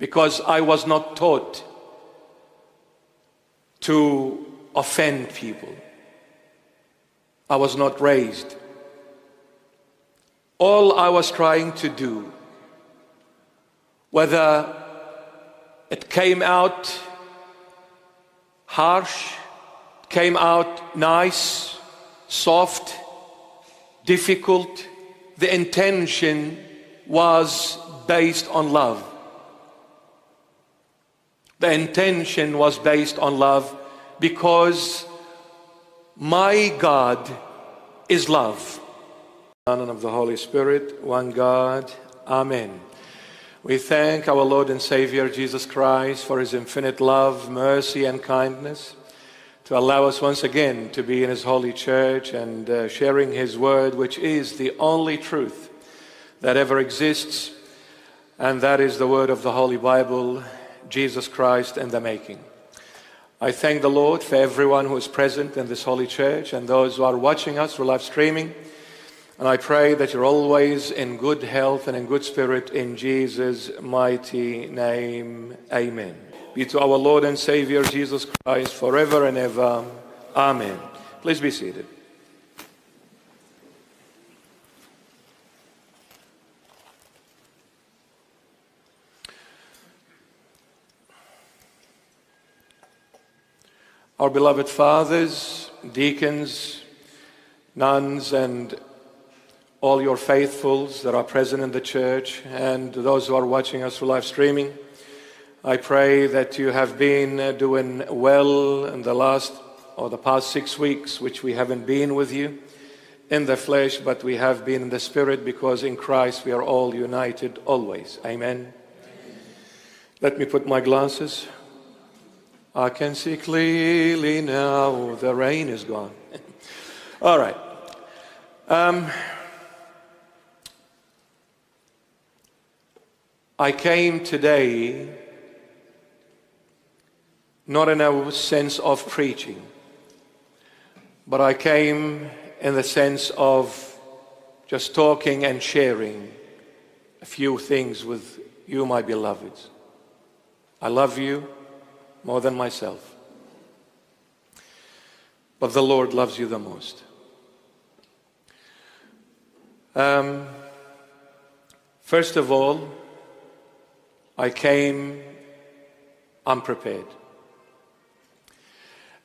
because I was not taught to offend people. I was not raised. All I was trying to do, whether it came out harsh, came out nice, soft, difficult, the intention was based on love. The intention was based on love because my God is love. In the name of the Holy Spirit, one God, Amen. We thank our Lord and Savior Jesus Christ for His infinite love, mercy and kindness to allow us once again to be in His holy church and sharing His word, which is the only truth that ever exists, and that is the word of the Holy Bible, Jesus Christ in the making. I thank the Lord for everyone who is present in this holy church and those who are watching us through live streaming. And I pray that you're always in good health and in good spirit in Jesus' mighty name. Amen. Be to our Lord and Savior Jesus Christ forever and ever. Amen. Please be seated. Our beloved fathers, deacons, nuns, and all your faithfuls that are present in the church, and those who are watching us through live streaming, I pray that you have been doing well in the past 6 weeks, which we haven't been with you in the flesh, but we have been in the spirit, because in Christ we are all united always. Amen. Let me put my glasses. I can see clearly now, the rain is gone. All right. I came today not in a sense of preaching, but I came in the sense of just talking and sharing a few things with you, my beloveds. I love you more than myself, but the Lord loves you the most. First of all, I came unprepared.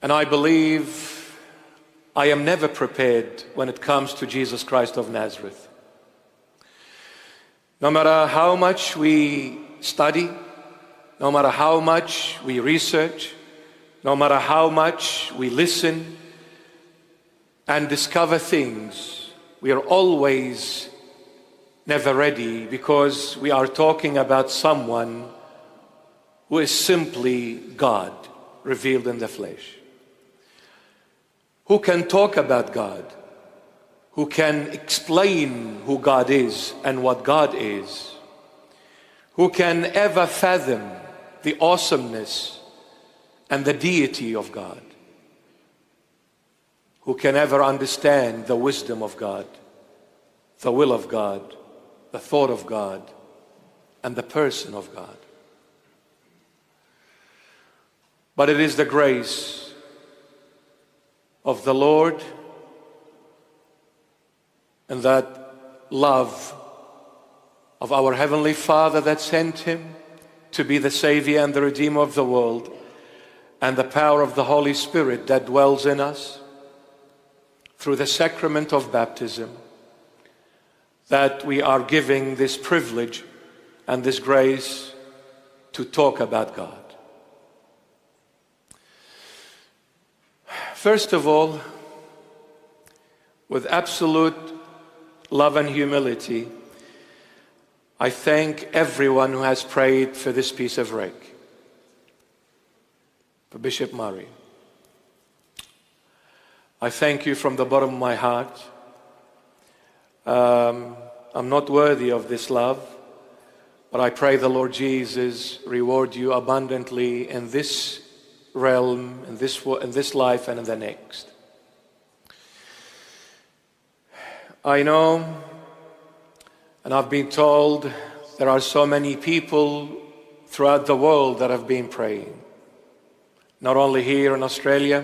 And I believe I am never prepared when it comes to Jesus Christ of Nazareth. No matter how much we study, no matter how much we research, no matter how much we listen and discover things, we are always never ready, because we are talking about someone who is simply God revealed in the flesh. Who can talk about God? Who can explain who God is and what God is? Who can ever fathom the awesomeness and the deity of God? Who can ever understand the wisdom of God, the will of God, the thought of God, and the person of God? But it is the grace of the Lord and that love of our Heavenly Father that sent Him to be the Savior and the Redeemer of the world, and the power of the Holy Spirit that dwells in us through the sacrament of baptism, that we are giving this privilege and this grace to talk about God. First of all, with absolute love and humility, I thank everyone who has prayed for this piece of wreck, for Bishop Murray. I thank you from the bottom of my heart. I'm not worthy of this love, but I pray the Lord Jesus reward you abundantly in this realm, in this life, and in the next. I know, and I've been told, there are so many people throughout the world that have been praying. Not only here in Australia,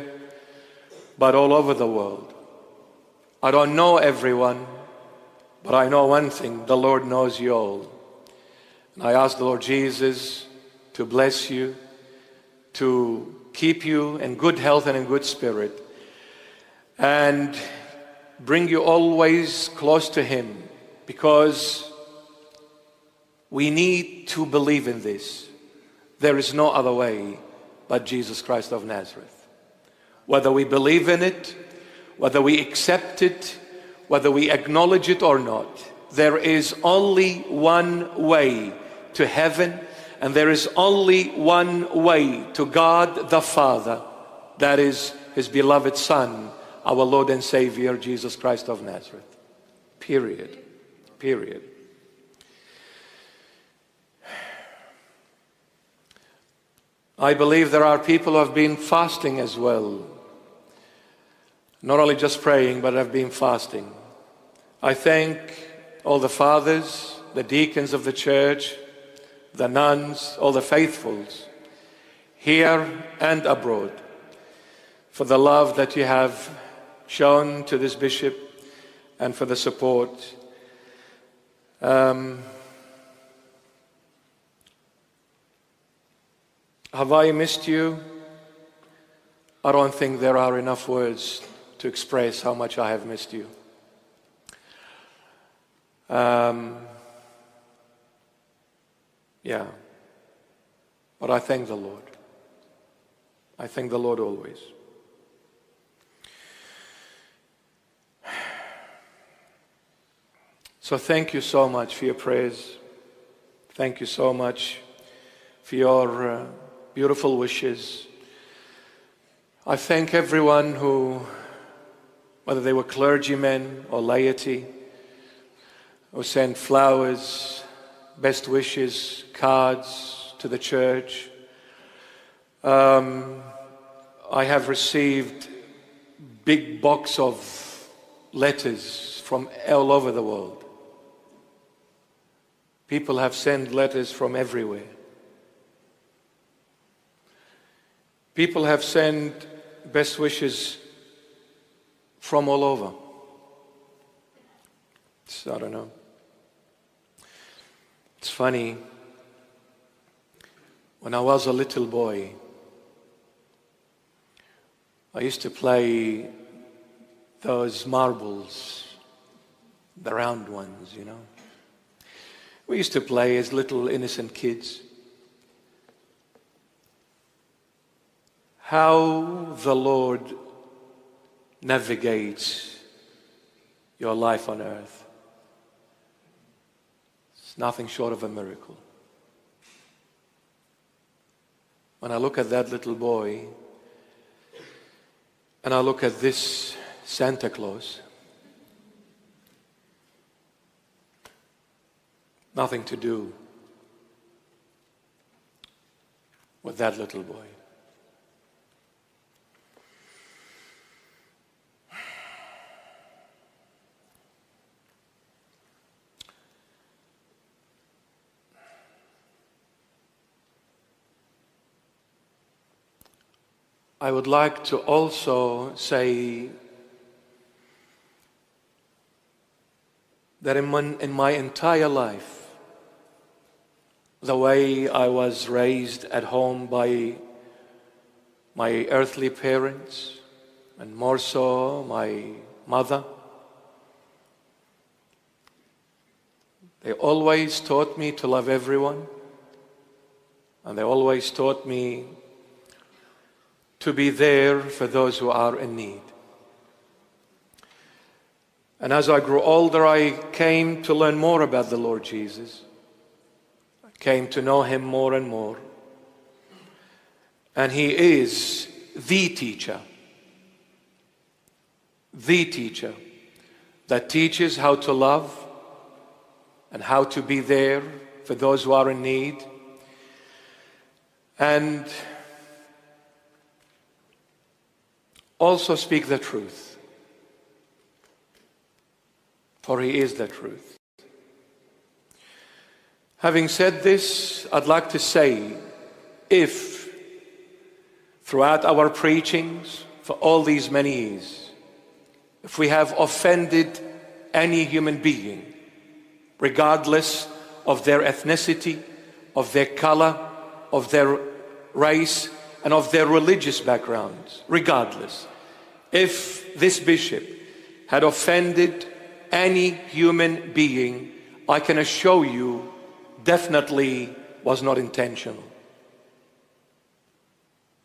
but all over the world. I don't know everyone, but I know one thing: the Lord knows you all. And I ask the Lord Jesus to bless you, to keep you in good health and in good spirit, and bring you always close to Him, because we need to believe in this. There is no other way but Jesus Christ of Nazareth. Whether we believe in it, whether we accept it, whether we acknowledge it or not, there is only one way to heaven, and there is only one way to God the Father. That is His beloved Son, our Lord and Savior, Jesus Christ of Nazareth. Period. Period. I believe there are people who have been fasting as well. Not only just praying, but have been fasting. I thank all the fathers, the deacons of the church, the nuns, all the faithfuls, here and abroad, for the love that you have shown to this bishop and for the support. Have I missed you? I don't think there are enough words to express how much I have missed you. Yeah. But I thank the Lord. I thank the Lord always. So thank you so much for your prayers. Thank you so much for your beautiful wishes. I thank everyone who, whether they were clergymen or laity, who sent flowers, best wishes, cards to the church. I have received big box of letters from all over the world. People have sent letters from everywhere. People have sent best wishes from all over. So, I don't know. It's funny. When I was a little boy, I used to play those marbles, the round ones, you know. We used to play as little innocent kids. How the Lord navigates your life on earth. It's nothing short of a miracle. When I look at that little boy, and I look at this Santa Claus, nothing to do with that little boy. I would like to also say that in my entire life, the way I was raised at home by my earthly parents, and more so my mother, they always taught me to love everyone, and they always taught me to be there for those who are in need. And as I grew older, I came to learn more about the Lord Jesus. I came to know Him more and more. And He is the teacher that teaches how to love and how to be there for those who are in need. And also speak the truth, for He is the truth. Having said this, I'd like to say, if throughout our preachings for all these many years, if we have offended any human being, regardless of their ethnicity, of their color, of their race, and of their religious backgrounds, regardless, if this bishop had offended any human being, I can assure you, definitely was not intentional.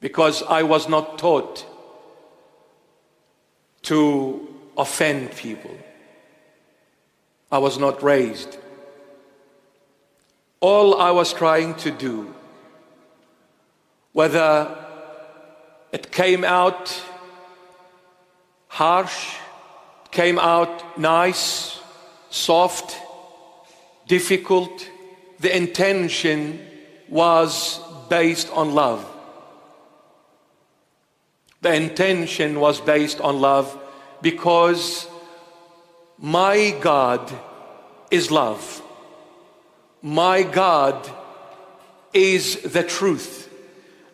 Because I was not taught to offend people. I was not raised. All I was trying to do, whether it came out harsh, came out nice, soft, difficult, the intention was based on love. The intention was based on love because my God is love. My God is the truth.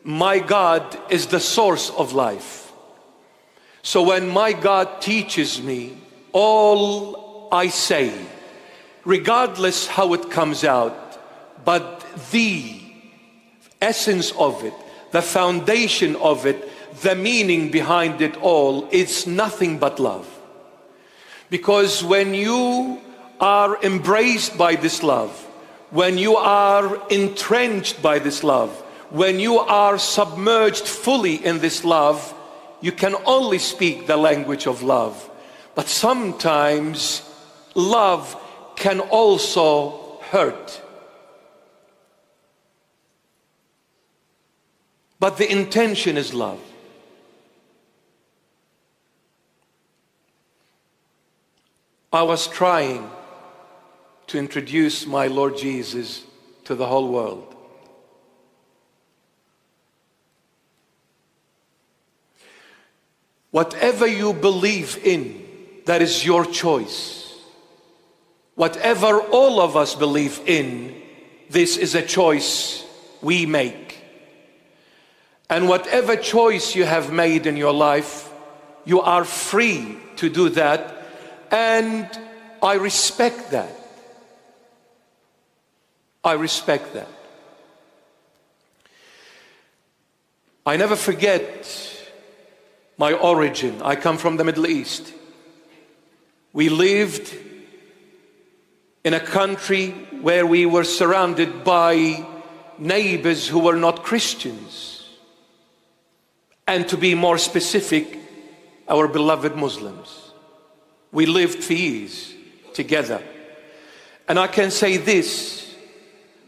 My God is the source of life. So when my God teaches me, all I say, regardless how it comes out, but the essence of it, the foundation of it, the meaning behind it all, it's nothing but love. Because when you are embraced by this love, when you are entrenched by this love, when you are submerged fully in this love, you can only speak the language of love. But sometimes love can also hurt. But the intention is love. I was trying to introduce my Lord Jesus to the whole world. Whatever you believe in, that is your choice. Whatever all of us believe in, this is a choice we make. And whatever choice you have made in your life, you are free to do that. And I respect that. I respect that. I never forget my origin. I come from the Middle East. We lived in a country where we were surrounded by neighbors who were not Christians. And to be more specific, our beloved Muslims. We lived for years together. And I can say this,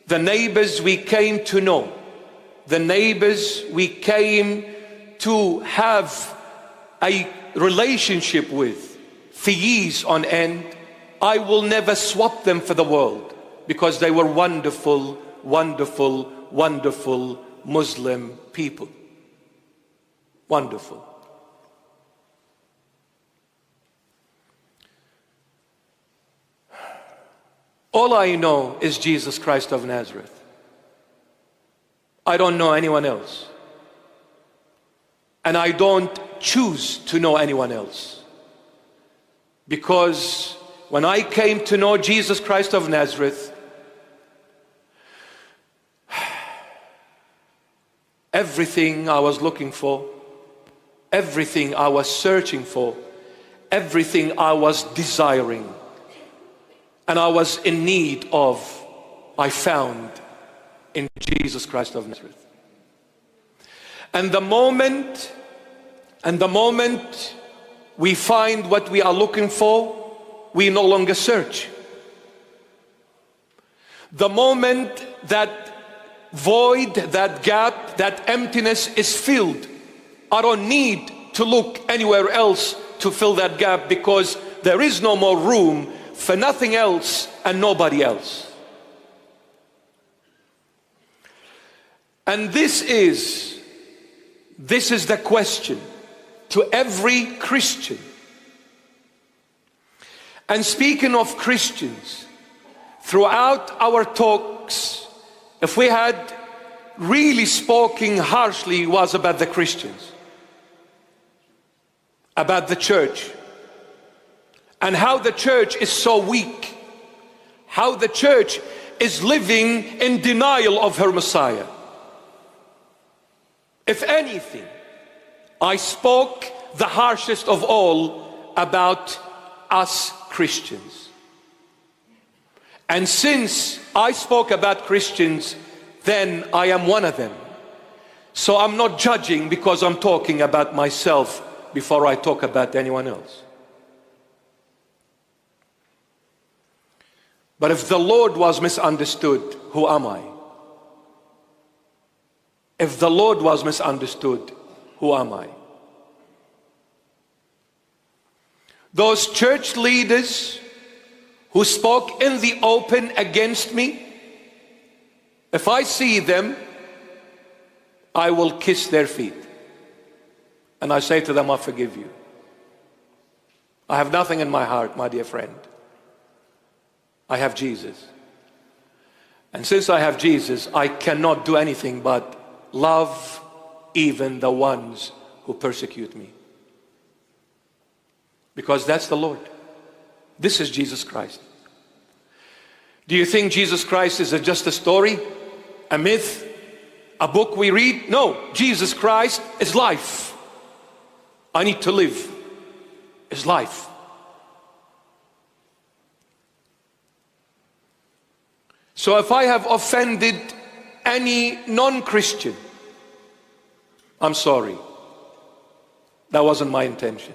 the neighbors we came to know, the neighbors we came to have a relationship with for years on end, I will never swap them for the world because they were wonderful, wonderful, wonderful Muslim people. Wonderful. All I know is Jesus Christ of Nazareth. I don't know anyone else. And I don't choose to know anyone else. Because when I came to know Jesus Christ of Nazareth, everything I was looking for, everything I was searching for, everything I was desiring, and I was in need of, I found in Jesus Christ of Nazareth. And the moment we find what we are looking for, we no longer search. The moment that void, that gap, that emptiness is filled, I don't need to look anywhere else to fill that gap because there is no more room for nothing else and nobody else. And this is the question to every Christian. And speaking of Christians, throughout our talks talks, if we had really spoken harshly, was about the Christians, about the church, and how the church is so weak, how the church is living in denial of her Messiah. If anything, I spoke the harshest of all about us Christians. And since I spoke about Christians, then I am one of them. So I'm not judging because I'm talking about myself before I talk about anyone else. But if the Lord was misunderstood, who am I? If the Lord was misunderstood, who am I? Those church leaders who spoke in the open against me, if I see them, I will kiss their feet. And I say to them, I forgive you. I have nothing in my heart, my dear friend. I have Jesus. And since I have Jesus, I cannot do anything but love even the ones who persecute me. Because that's the Lord. This is Jesus Christ. Do you think Jesus Christ is just a story, a myth, a book we read? No, Jesus Christ is life. I need to live is life. So if I have offended any non-Christian, I'm sorry. That wasn't my intention.